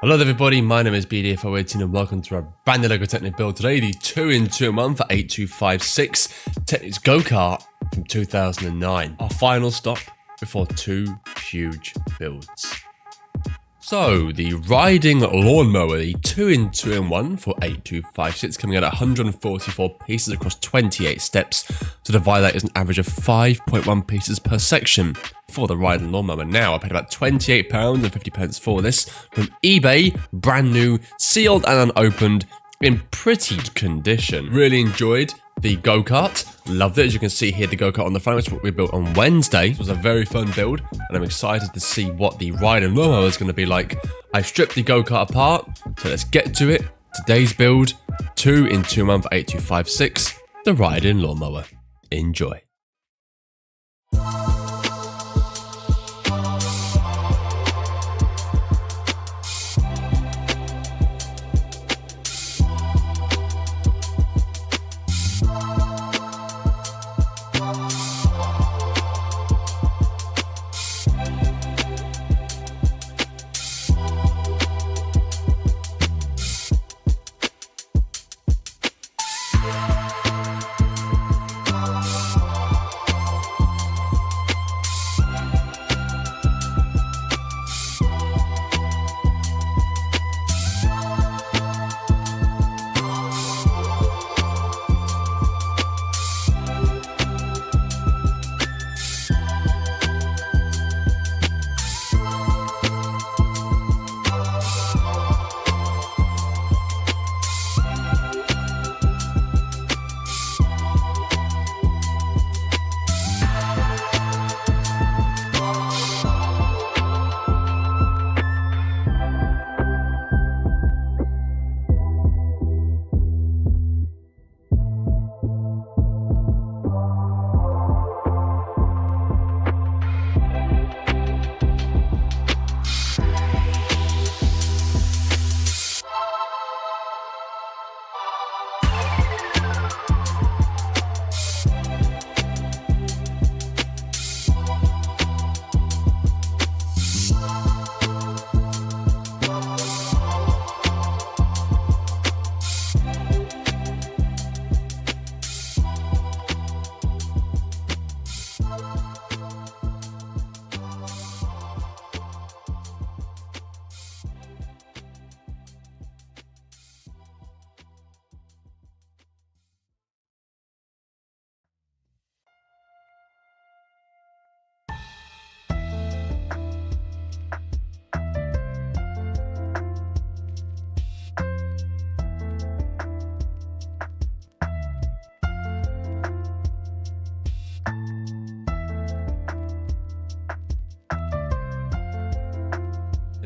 Hello everybody, my name is BDF018 and welcome to our brand new LEGO Technic build today, the 2-in-2-in-1 for 8256 Technic's Go-Kart from 2009. Our final stop before two huge builds. So, the riding lawnmower, the 2-in-2-in-1 for 8256, coming out at 144 pieces across 28 steps. To divide that is an average of 5.1 pieces per section. For the riding lawnmower now, I paid about £28.50 for this from eBay, brand new, sealed and unopened, in pretty condition. Really enjoyed the go-kart, loved it. As you can see here, the go-kart on the front, which is what we built on Wednesday. It was a very fun build, and I'm excited to see what the riding lawnmower is going to be like. I've stripped the go-kart apart, so let's get to it. Today's build, 2-in-2-in-1 for 8256, the riding lawnmower. Enjoy.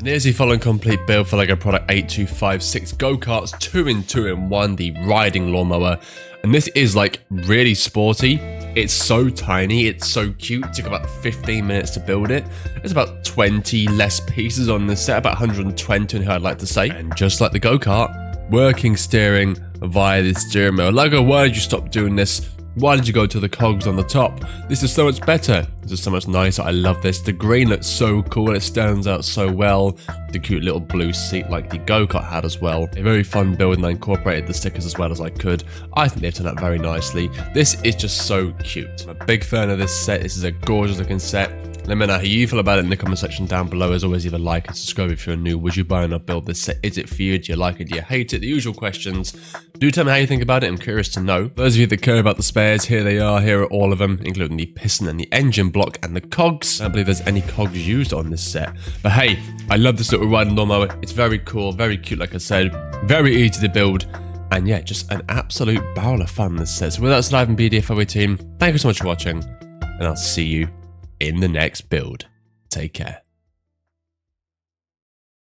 And here's the following complete build for LEGO product 8256 Go-Karts 2-in-2-in-1, the riding lawnmower. And this is like really sporty. It's so tiny, it's so cute. It took about 15 minutes to build it. There's about 20 less pieces on this set, about 120 in here I'd like to say. And just like the go-kart, working steering via the steering wheel. LEGO, why did you stop doing this? Why did you go to the cogs on the top? This is so much better. This is so much nicer. I love this. The green looks so cool and it stands out so well. The cute little blue seat like the go-kart had as well. A very fun build, and I incorporated the stickers as well as I could. I think they've turned out very nicely. This is just so cute. I'm a big fan of this set. This is a gorgeous looking set. Let me know how you feel about it in the comment section down below. As always, either like and subscribe if you're new. Would you buy and not build this set? Is it for you? Do you like it? Do you hate it? The usual questions. Do tell me how you think about it. I'm curious to know. Those of you that care about the spares, here they are. Here are all of them, including the piston and the engine block and the cogs. I don't believe there's any cogs used on this set. But hey, I love this little riding lawnmower. It's very cool, very cute, like I said. Very easy to build. And yeah, just an absolute barrel of fun, this set. So with that, live in BDF018, thank you so much for watching. And I'll see you in the next build. Take care.